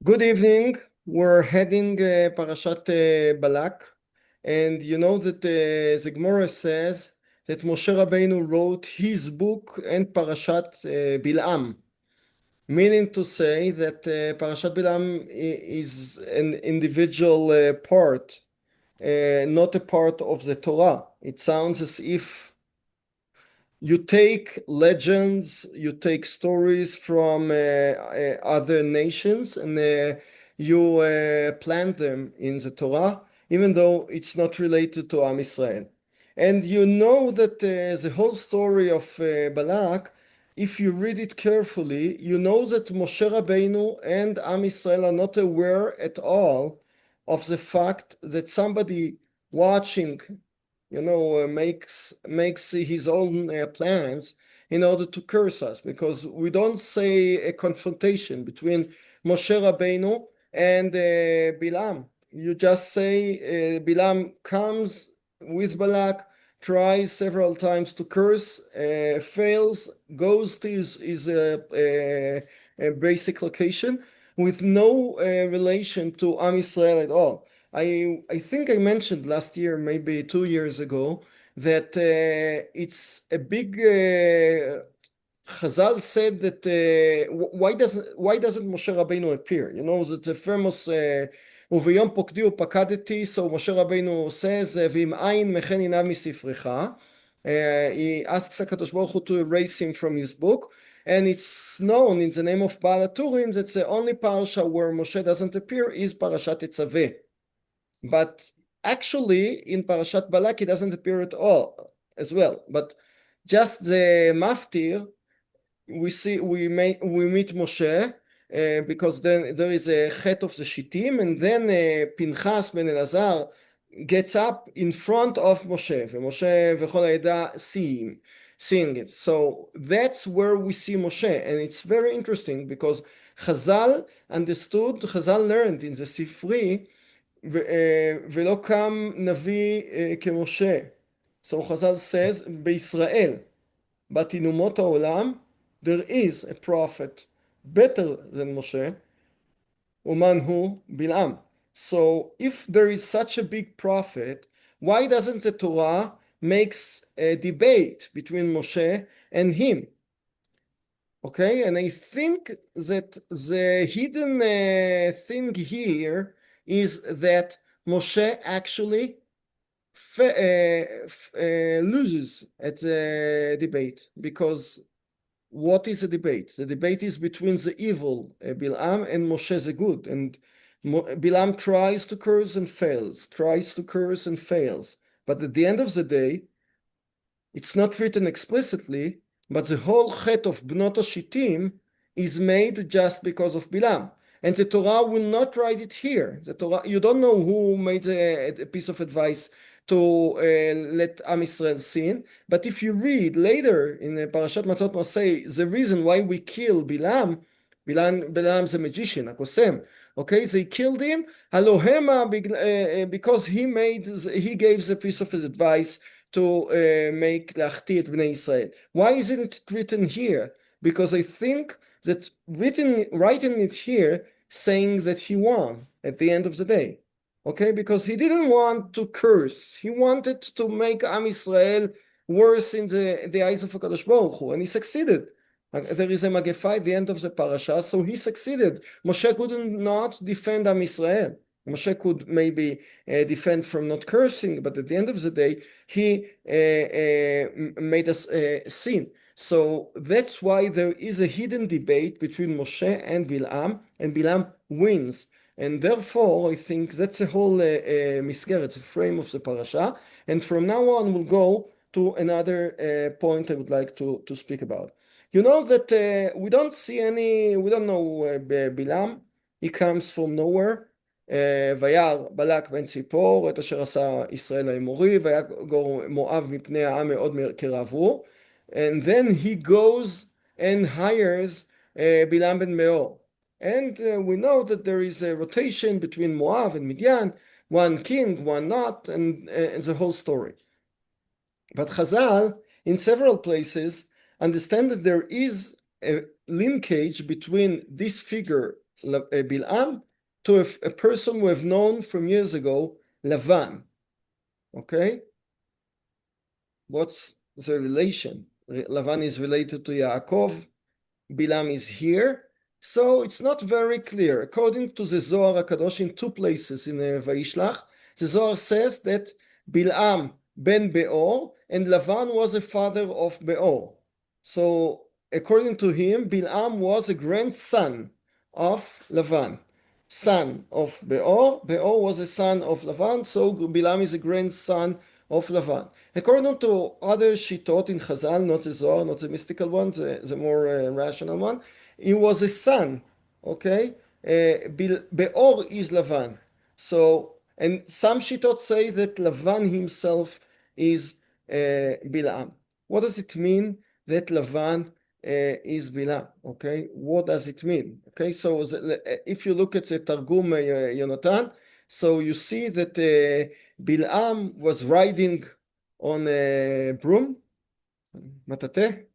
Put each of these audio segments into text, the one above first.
Good evening. We're heading Parashat Balak, and you know that the Gemara says that Moshe Rabbeinu wrote his book and Parashat Bilam, meaning to say that Parashat Bilam is an individual part, not a part of the Torah. It sounds as if you take legends, you take stories from other nations, and you plant them in the Torah, even though it's not related to Am Israel. And you know that the whole story of Balak, if you read it carefully, you know that Moshe Rabbeinu and Am Israel are not aware at all of the fact that somebody watching makes his own plans in order to curse us, because we don't say a confrontation between Moshe Rabbeinu and Bilam. You just say Bilam comes with Balak, tries several times to curse, fails, goes to his basic location with no relation to Am Israel at all. I think I mentioned last year, maybe 2 years ago, that it's a big Chazal said that why doesn't Moshe Rabbeinu appear? You know that the famous וביום פוקדי ופקדתי, so Moshe Rabbeinu says ואם אין מכן עיניו מספרך. He asks HaKadosh Baruch Hu to erase him from his book, and it's known in the name of Baal HaTurim that the only parasha where Moshe doesn't appear is Parashat Tetzaveh. But actually, in Parashat Balak, he doesn't appear at all as well. But just the maftir, we meet Moshe because then there is a chet of the shittim, and then Pinchas ben Elazar gets up in front of Moshe, Moshe v'chol ha'eda seeing it. So that's where we see Moshe, and it's very interesting because Chazal learned in the Sifri, ולא קם נביא כמשה. So Chazal says, בישראל, but in אומות העולם, there is a prophet better than Moshe, ומן הוא? בלעם. So if there is such a big prophet, why doesn't the Torah makes a debate between Moshe and him? Okay, and I think that the hidden thing here is that Moshe actually loses at the debate, because what is a debate? The debate is between the evil Bilam and Moshe the good, and Bilam tries to curse and fails, but at the end of the day, it's not written explicitly, but the whole chet of Bnot HaShittim is made just because of Bilam. And the Torah will not write it here. The Torah, you don't know who made a piece of advice to let Am Israel sin. But if you read later in Parashat Matot Masei, the reason why we kill Bilam is a magician, a kosem. Okay, they killed him. Halohema, because he gave the piece of his advice to make Lachti et Bnei Israel. Why isn't it written here? Because I think that writing it here, saying that he won at the end of the day. Okay, because he didn't want to curse. He wanted to make Am Israel worse in the eyes of HaKadosh Baruch Hu, and he succeeded. There is a Magefah at the end of the parasha, so he succeeded. Moshe could not defend Am Israel. Moshe could maybe defend from not cursing, but at the end of the day, he made us sin. So that's why there is a hidden debate between Moshe and Bilam wins. And therefore, I think that's a whole misgeret, a frame of the parasha. And from now on, we'll go to another point I would like to speak about. You know that we don't know Bilam. He comes from nowhere. וירא בלק בן ציפור את אשר עשה ישראל האמורי ויגור מואב מפני העם מאוד כרעבו, and then he goes and hires Bilam ben Meor, and we know that there is a rotation between Moab and Midian, one king, one not, and the whole story. But Chazal in several places understand that there is a linkage between this figure Bilam to a person we have known from years ago, Lavan. Okay? What's the relation? Lavan is related to Yaakov. Bilam is here. So it's not very clear. According to the Zohar HaKadosh in two places in Vayishlach, the Zohar says that Bilam ben Beor and Lavan was a father of Beor. So according to him, Bilam was a grandson of Lavan, son of Beor. Beor was a son of Lavan, so Bilam is a grandson of Lavan. According to other shitot in Chazal, not the Zohar, not the mystical one, the more rational one, he was a son, okay? Beor is Lavan. So, and some shitot say that Lavan himself is Bilam. What does it mean that Lavan is Bilam? Okay, what does it mean? Okay, so if you look at the Targum Yonatan, so you see that Bilam was riding on a broom, matate,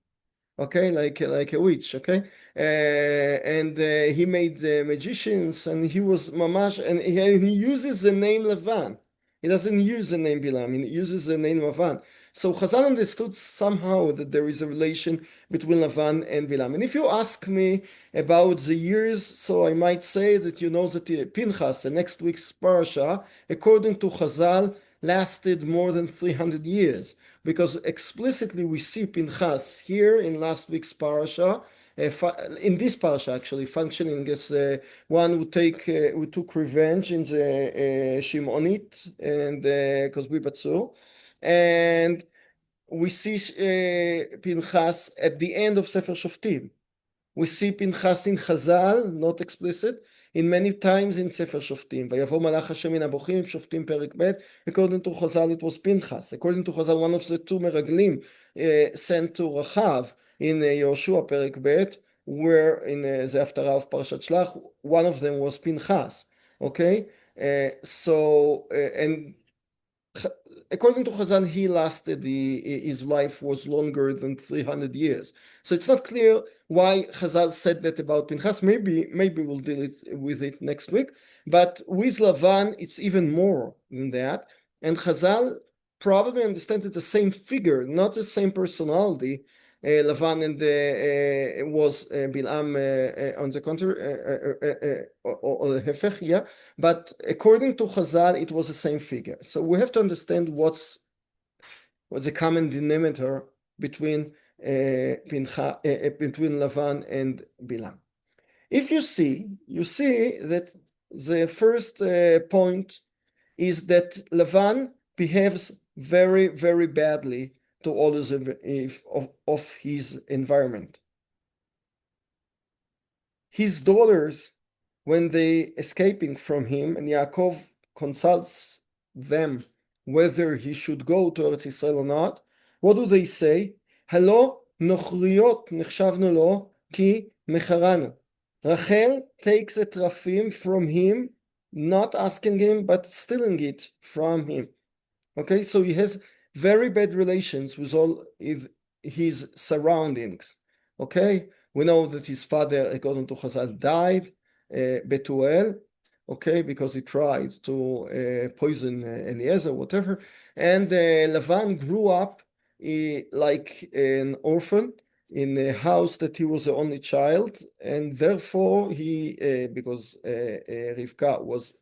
okay, like a witch, okay, and he made magicians, and he was mamash, and he uses the name Lavan. He doesn't use the name Bilam, he uses the name Lavan. So Chazal understood somehow that there is a relation between Lavan and Bilam. And if you ask me about the years, so I might say that you know that Pinchas, the next week's parasha, according to Chazal, lasted more than 300 years, because explicitly we see Pinchas here in last week's parasha, in this parasha actually, functioning as one who took revenge in the Shimonit and Kozbi Batsur, and we see Pinchas at the end of Sefer Shoftim. We see Pinchas in Chazal, not explicit, in many times in Sefer Shoftim. Vayavo Malach Hashem min Abochim, Shoftim Perek Bet. According to Chazal, it was Pinchas. According to Chazal, one of the two meraglim sent to Rachav in Yoshua Perek Bet, where in the Haftarah of Parashat Shlach, one of them was Pinchas. Okay, and according to Chazal, he lasted, his life was longer than 300 years. So it's not clear why Chazal said that about Pinchas. Maybe we'll deal with it next week. But with Lavan, it's even more than that. And Chazal probably understand it the same figure, not the same personality. Lavan and was Bilam on the contrary, or Hefech, yeah. But according to Chazal, it was the same figure. So we have to understand what's the common denominator between between Lavan and Bilam. If you see that the first point is that Lavan behaves very, very badly to all of his environment. His daughters, when they escaping from him, and Yaakov consults them whether he should go to Eretz Yisrael or not, what do they say? Halo nochriyot nechshavnu lo ki mecharanu. Rachel takes a trafim from him, not asking him, but stealing it from him. Okay, so he has very bad relations with all his surroundings. Okay, we know that his father, according to Chazal, died, Betuel, okay, because he tried to poison Eliezer, whatever. And Lavan grew up like an orphan in a house that he was the only child, and therefore he, because Rivka was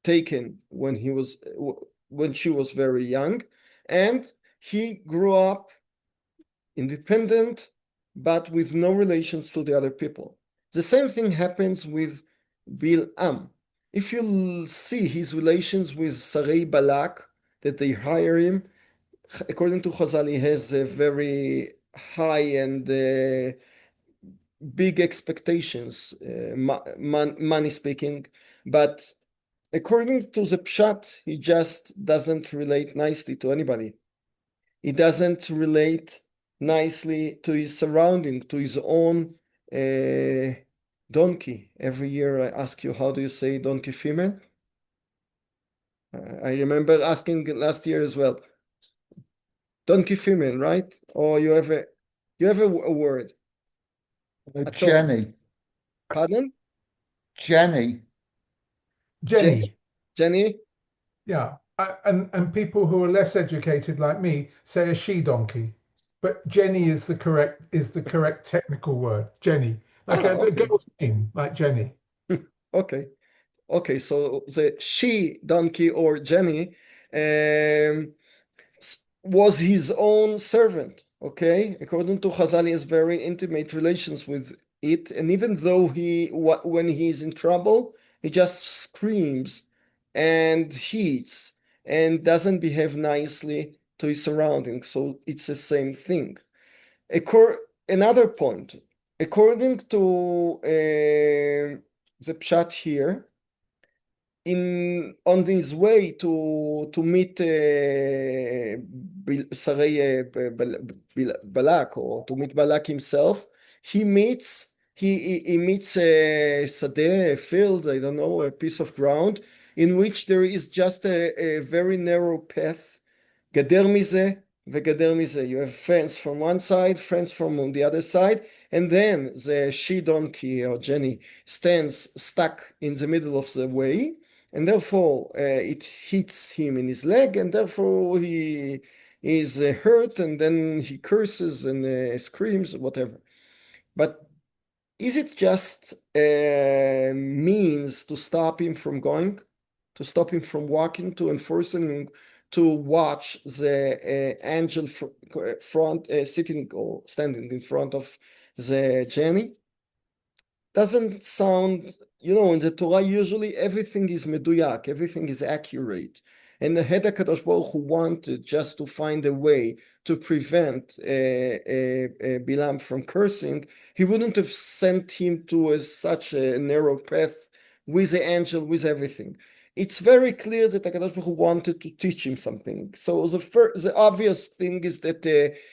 taken when she was very young, and he grew up independent, but with no relations to the other people. The same thing happens with Bilam. If you see his relations with Sarei Balak, that they hire him, according to Chazal, he has a very high and big expectations, money speaking, but according to the Pshat, he just doesn't relate nicely to anybody. He doesn't relate nicely to his surrounding, to his own donkey. Every year I ask you, how do you say donkey female? I remember asking last year as well. Donkey female, right? Or you have a word. Jenny. Pardon? Jenny. Jenny? Jenny. Jenny? Yeah. And people who are less educated like me say a she donkey, but Jenny is the correct technical word. Jenny, like Ah, a okay. girl's name, like Jenny. Okay. Okay, so the she donkey or Jenny was his own servant, okay? According to Chazal, he has very intimate relations with it, and even though when he's in trouble, he just screams and heats and doesn't behave nicely to his surroundings, so it's the same thing. Another point, according to the pshat here, on his way to meet Balak, or to meet Balak himself, he meets a sadeh, a field, I don't know, a piece of ground in which there is just a very narrow path, גדר מזה וגדר מזה. You have fence from one side, fence from the other side, and then the she donkey or Jenny stands stuck in the middle of the way, and therefore it hits him in his leg, and therefore he is hurt, and then he curses and screams, whatever. But is it just a means to stop him from going, to stop him from walking, to enforce him to watch the angel front sitting or standing in front of the Jenny? Doesn't sound, in the Torah usually everything is meduyak, everything is accurate. And the Had HaKadosh Baruch Hu wanted just to find a way to prevent Bilam from cursing, he wouldn't have sent him to such a narrow path with the angel, with everything. It's very clear that HaKadosh Baruch Hu wanted to teach him something. So the obvious thing is that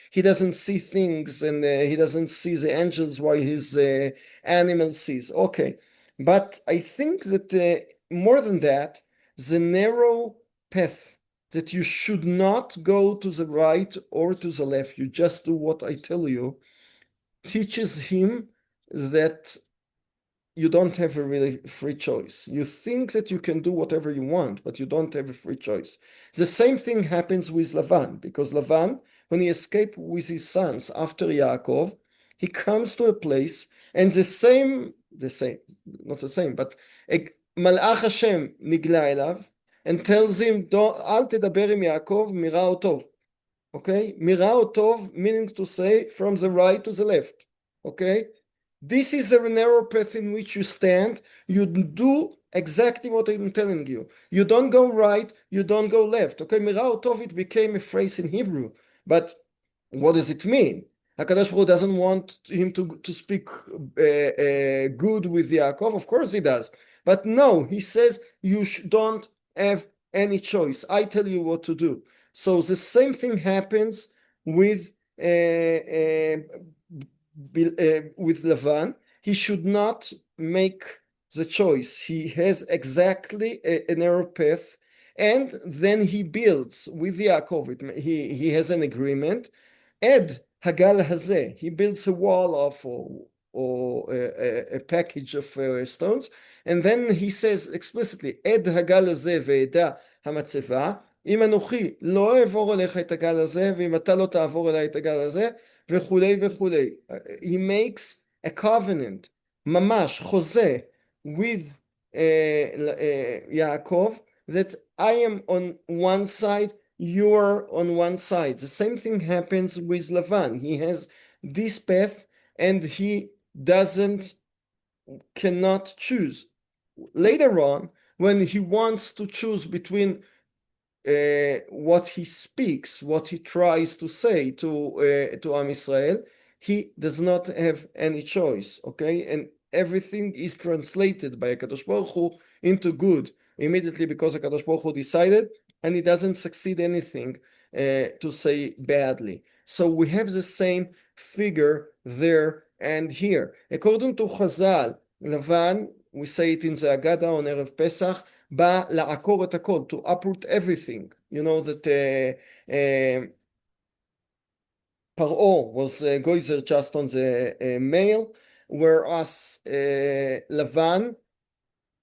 he doesn't see things, and he doesn't see the angels while his animal sees. Okay, but I think that more than that, the narrow path that you should not go to the right or to the left, you just do what I tell you, teaches him that you don't have a really free choice. You think that you can do whatever you want, but you don't have a free choice. The same thing happens with Lavan, because Lavan, when he escaped with his sons after Yaakov, he comes to a place, and not the same, but Malach Hashem nigla elav and tells him, אל תדבר עם יעקב מרע או טוב. Okay? מרע או טוב, meaning to say from the right to the left. Okay? This is a narrow path in which you stand. You do exactly what I'm telling you. You don't go right, you don't go left. Okay, Mirao Tov, it became a phrase in Hebrew. But what does it mean? HaKadosh Baruch Hu doesn't want him to speak good with Yaakov. Of course he does. But no, he says you don't have any choice. I tell you what to do. So the same thing happens with with Lavan. He should not make the choice. He has exactly a narrow path, and then he builds with Yaakov. He has an agreement. Ed Hagal Hazeh, he builds a wall of or a package of stones, and then he says explicitly, Ed Hagal Hazeh ve'eda hamatzeva, אם אנוכי לא אעבור אליך את הגל הזה, ואם אתה לא תעבור אליי את הגל הזה, וכולי וכולי. He makes a covenant, ממש, חוזה, with Yaakov, that I am on one side, you are on one side. The same thing happens with Lavan. He has this path, and he cannot choose. Later on, when he wants to choose between what he speaks, what he tries to say to Am Israel, he does not have any choice, okay? And everything is translated by HaKadosh Baruch Hu into good immediately, because HaKadosh Baruch Hu decided, and he doesn't succeed anything to say badly. So we have the same figure there and here. According to Chazal, Lavan, we say it in the Agada on Erev Pesach, בא לעקור את הכל, to uproot everything. You know that Paro was goizer just on the male, whereas Lavan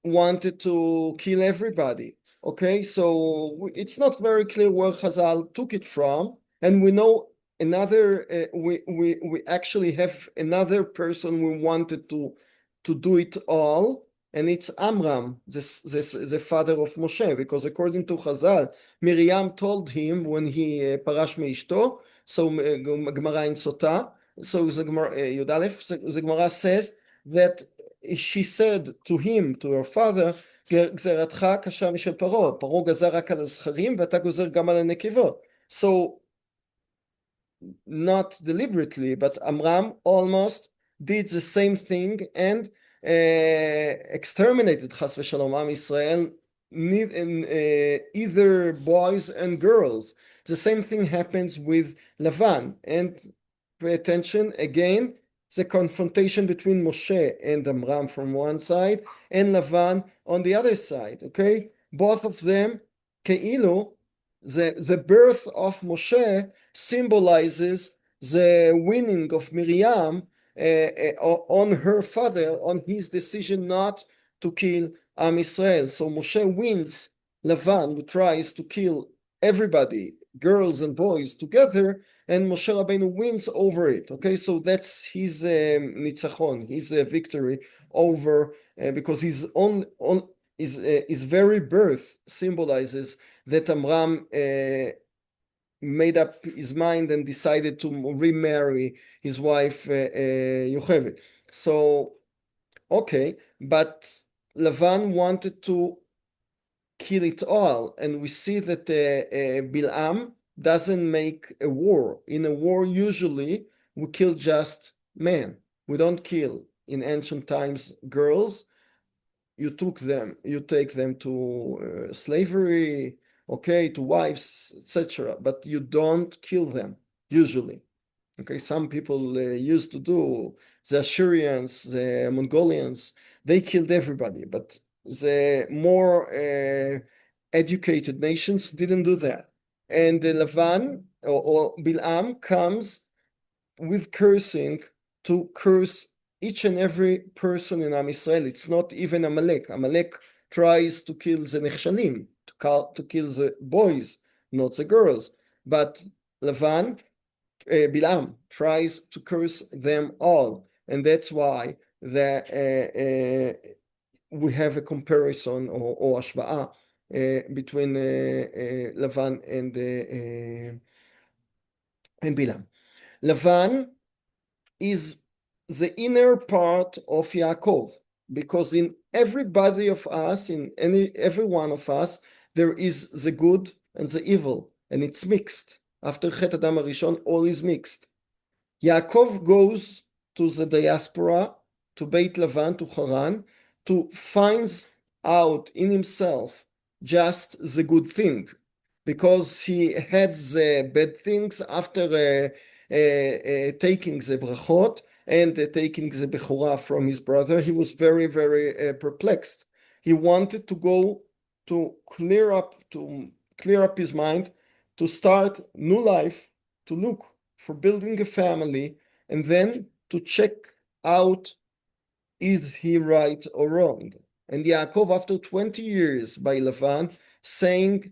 wanted to kill everybody. Okay, so it's not very clear where Chazal took it from, and we know another. We actually have another person we wanted to do it all, and it's Amram, the father of Moshe, because according to Chazal, Miriam told him when he parash meishto. So Gemara in Sota. So the Gemara Yud Aleph, the Gemara says that she said to him, to her father, גזרתך קשה משל פרעה, פרעה גזר רק על הזכרים ואתה גוזר גם על הנקבות. So not deliberately, but Amram almost did the same thing and exterminated Chas v'shalom Am Israel, either boys and girls. The same thing happens with Lavan. And pay attention again, the confrontation between Moshe and Amram from one side and Lavan on the other side. Okay, both of them, Ke'ilu, the birth of Moshe symbolizes the winning of Miriam on her father, on his decision not to kill Am Israel. So Moshe wins Lavan, who tries to kill everybody, girls and boys together, and Moshe Rabbeinu wins over it. Okay, so that's his nitzachon, his victory over, because his his very birth symbolizes that Amram made up his mind and decided to remarry his wife Yocheved. So, okay, but Lavan wanted to kill it all, and we see that Bilam doesn't make a war. In a war, usually we kill just men. We don't kill in ancient times girls. You take them to slavery, okay, to wives, etc. But you don't kill them usually. Okay, some people used to do. The Assyrians, the Mongolians, they killed everybody, but the more educated nations didn't do that. And Lavan or Bilam comes with cursing to curse each and every person in Am Israel. It's not even Amalek. Amalek tries to kill the Nechshalim, to kill the boys, not the girls. But Lavan, Bilam, tries to curse them all. And that's why we have a comparison or ashva'a between Lavan and Bilam. Lavan is the inner part of Yaakov, because in everybody of us, in every one of us, there is the good and the evil, and it's mixed. After Chet Adam Arishon, all is mixed. Yaakov goes to the diaspora, to Beit Lavan, to Haran, to find out in himself just the good things, because he had the bad things after taking the brachot and taking the bechorah from his brother. He was very, very perplexed. He wanted to go to clear up his mind, to start new life, to look for building a family, and then to check out, is he right or wrong? And Yaakov, after 20 years by Lavan, saying,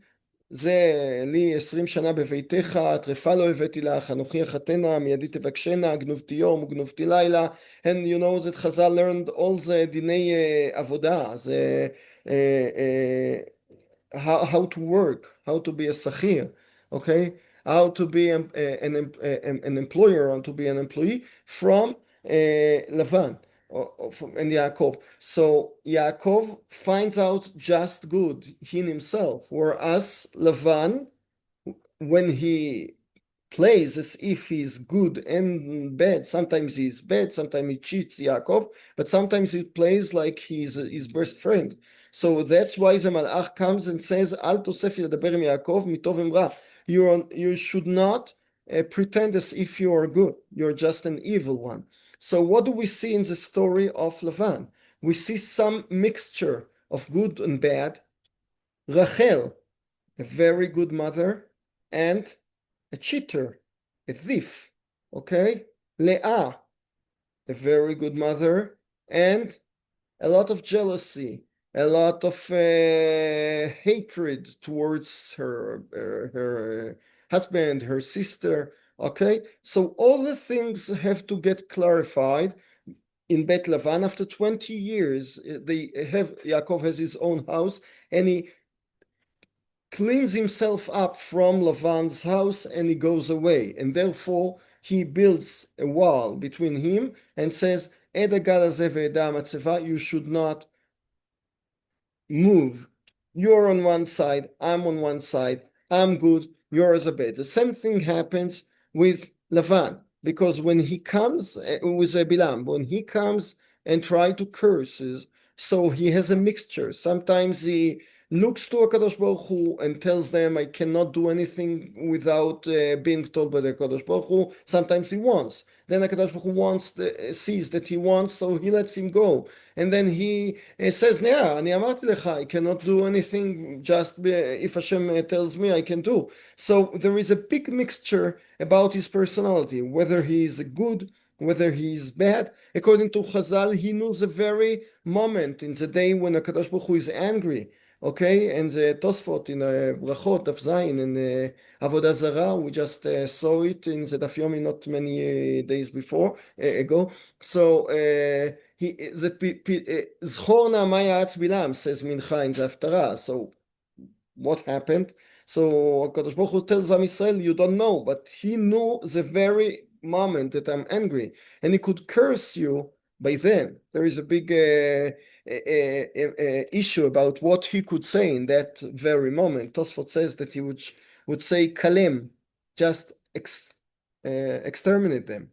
זה לי 20 שנה בביתך, טרפה לא הבאתי לך, אנוכי אחתנה, מידי תבקשנה, גנובתי יום וגנובתי לילה. And you know that Chazal learned all the דיני עבודה, how to work, how to be a sachir, okay? How to be an employer and to be an employee from Lavan and Yaakov. So Yaakov finds out just good in himself, whereas Lavan, when he plays as if he's good and bad, sometimes he's bad, sometimes he cheats Yaakov, but sometimes he plays like he's his best friend. So that's why the Malach comes and says, Al tosef ledaber im Yaakov mitov imra. You should not pretend as if you are good. You're just an evil one. So what do we see in the story of Lavan? We see some mixture of good and bad. Rachel, a very good mother, and a cheater, a thief. Okay? Leah, a very good mother, and a lot of jealousy, a lot of hatred towards her husband, her sister. Okay, so all the things have to get clarified in Bet Lavan. After 20 years, Yaakov has his own house, and he cleans himself up from Lavan's house and he goes away. And therefore, he builds a wall between him and says, you should not move. You're on one side, I'm on one side, I'm good, you're as a bad. The same thing happens with Lavan, because when he comes with Bilam, when he comes and try to curses, so he has a mixture. Sometimes he looks to HaKadosh Baruch Hu and tells them, I cannot do anything without being told by the HaKadosh Baruch Hu. Sometimes he wants. Then HaKadosh Baruch Hu sees that he wants, so he lets him go. And then he says, "Nea, אני אמרתי לך, I cannot do anything just if Hashem tells me I can do." So there is a big mixture about his personality, whether he is good, whether he is bad. According to Chazal, he knows the very moment in the day when HaKadosh Baruch Hu is angry. Okay, and Tosfot in Brachot, Daf Zayin, and Avodah Zarah, we just saw it in the Daf Yomi not many days ago. So Zchor Na'ama Ya'atz Bilam, says Mincha in the Haftarah. So what happened? So HaKadosh Baruch Hu tells Am Yisrael, you don't know, but he knew the very moment that I'm angry, and he could curse you by then. There is a big issue about what he could say in that very moment. Tosfot says that he would say kalem, just exterminate them.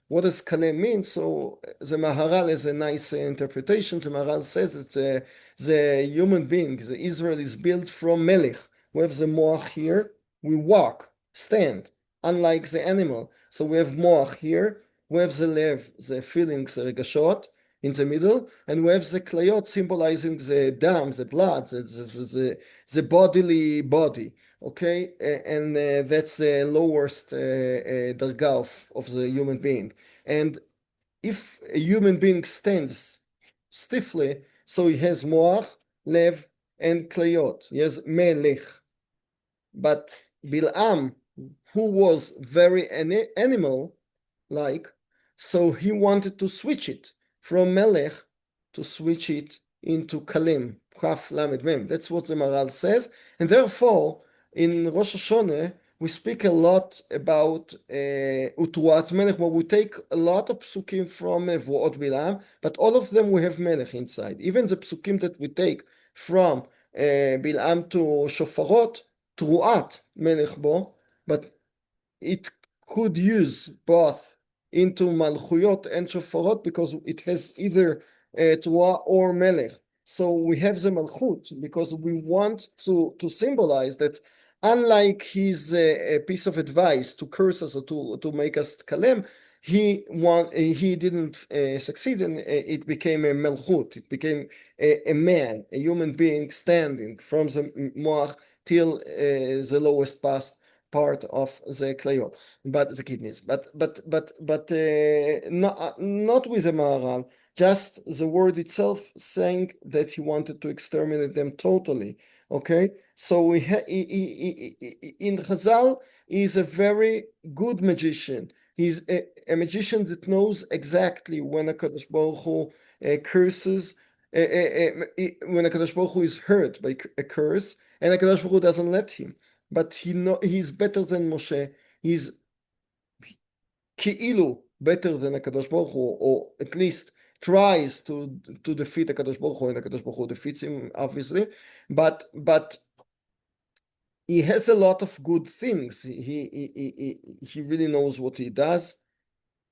What does kalem mean? So the Maharal has a nice interpretation. The Maharal says that the human being, the Israel, is built from melech. We have the moach here. We walk, stand, unlike the animal. So we have moach here. We have the lev, the feelings, the regashot, in the middle, and we have the klayot symbolizing the dam, the blood, the bodily body. Okay, and that's the lowest darga of the human being. And if a human being stands stiffly, so he has moach, lev, and klayot. He has melech. But Bilam, who was very animal-like, so he wanted to switch it from melech to switch it into kalim, chaf lamed mem. That's what the Maral says, and therefore in Rosh Hashanah we speak a lot about Utuat Melech, where we take a lot of psukim from Vuot Bilam, but all of them we have Melech inside. Even the psukim that we take from Bilam to Shofarot, Truat Melech bo, but it could use both into Malchuyot and Shofarot because it has either Truah or Melech. So we have the Malchut because we want to symbolize that unlike his piece of advice to curse us or to make us kalem, he didn't succeed, and it became a melchut. It became a man, a human being standing from the moach till the lowest part of the klayot, but the kidneys, but not with the Maharal, just the word itself saying that he wanted to exterminate them totally. Okay, so in Chazal, he's a very good magician. He's a magician that knows exactly when HaKadosh Baruch Hu curses, when HaKadosh Baruch Hu is hurt by a curse, and HaKadosh Baruch Hu doesn't let him. But he's better than Moshe. He's כאילו better than HaKadosh Baruch Hu, or at least tries to defeat HaKadosh Baruch Hu, and HaKadosh Baruch Hu defeats him, obviously. But he has a lot of good things. He really knows what he does.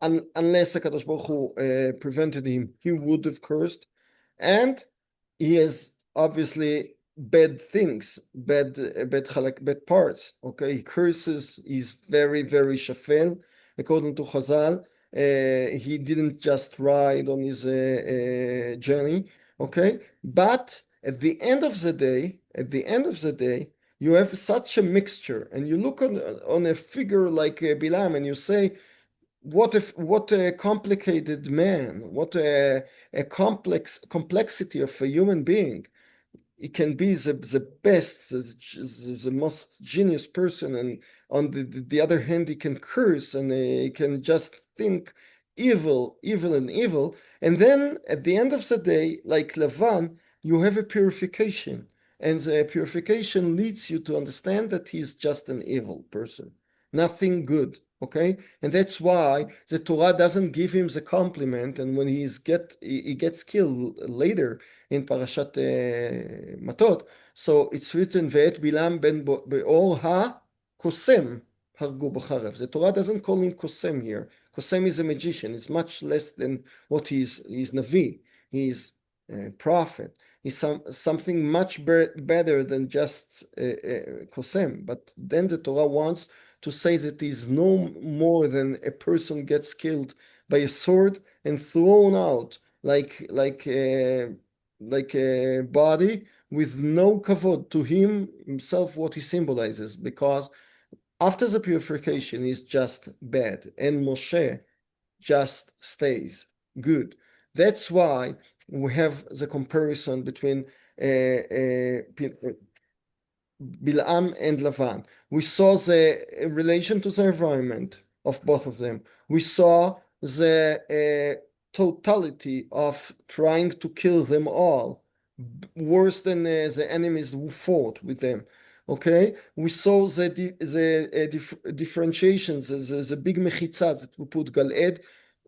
Unless HaKadosh Baruch Hu prevented him, he would have cursed. And he has obviously bad things, bad parts. Okay, he curses. He's very, very shafel, according to Chazal. He didn't just ride on his journey. Okay, but at the end of the day, you have such a mixture, and you look on a figure like Bilam, and you say, what a complicated man, what a complexity of a human being. he can be the best, the most genius person, and on the other hand, he can curse and he can just think evil, evil, and evil. And then at the end of the day, like Lavan, you have a purification, and the purification leads you to understand that he's just an evil person, nothing good. Okay, and that's why the Torah doesn't give him the compliment, and when he gets killed later in Parashat Matot. So it's written, ואת בלעם בן באור הקוסם הרגו בחרב. The Torah doesn't call him קוסם here. קוסם is a magician. It's much less than what he's Navi. He's a prophet. He's something much better than just קוסם. But then the Torah wants to say that he's no more than a person gets killed by a sword and thrown out like a body with no kavod to himself, what he symbolizes, because after the purification is just bad, and Moshe just stays good. That's why we have the comparison between Bilam and Lavan. We saw the relation to the environment of both of them. We saw the totality of trying to kill them all, worse than the enemies who fought with them. Okay, we saw the differentiations, the big mechitza that we put Galed,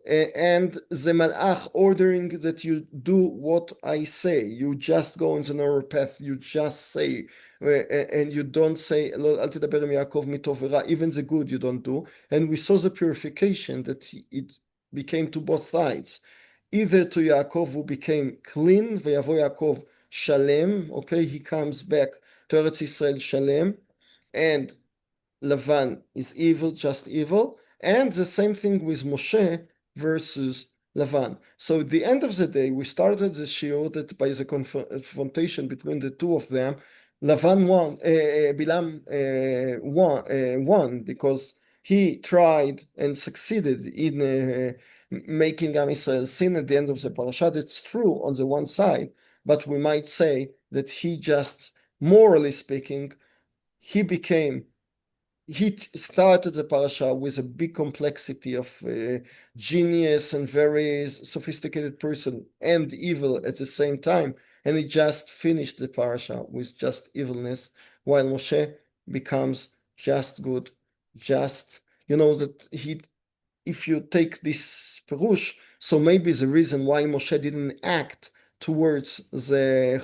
and the malach ordering that you do what I say. You just go on the narrow path. You just say, and you don't say, "Aל תדבר עם יעקב מטוב ורע." Even the good you don't do. And we saw the purification that it became to both sides. Either to Yaakov who became clean, ויבוא יעקב שלם, okay, he comes back to Eretz Yisrael Shalem, and Lavan is evil, just evil, and the same thing with Moshe versus Lavan. So at the end of the day, we started the shiur that by the confrontation between the two of them, Lavan won, Bilam won because he tried and succeeded in making Am Yisrael sin at the end of the parasha. It's true on the one side, but we might say that he just, morally speaking, he started the parasha with a big complexity of genius and very sophisticated person and evil at the same time, and he just finished the parasha with just evilness, while Moshe becomes just good, just, that if you take this perush, so maybe the reason why Moshe didn't act towards the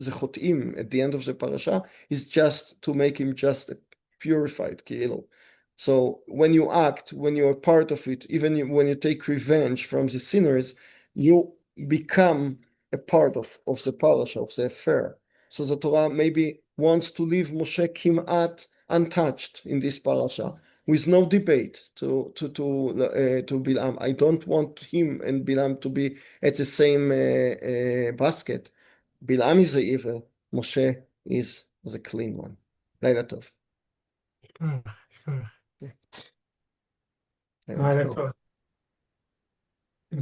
chotim at the end of the parasha is just to make him just a purified כאילו. So when you act, when you're part of it, even when you take revenge from the sinners, you become a part of the parasha, of the affair. So the Torah maybe wants to leave Moshe kimat untouched in this parasha, with no debate to Bilam. I don't want him and Bilam to be at the same basket. Bilam is the evil, Moshe is the clean one. לילה טוב. שכוח, שכוח. לילה טוב. לילה טוב.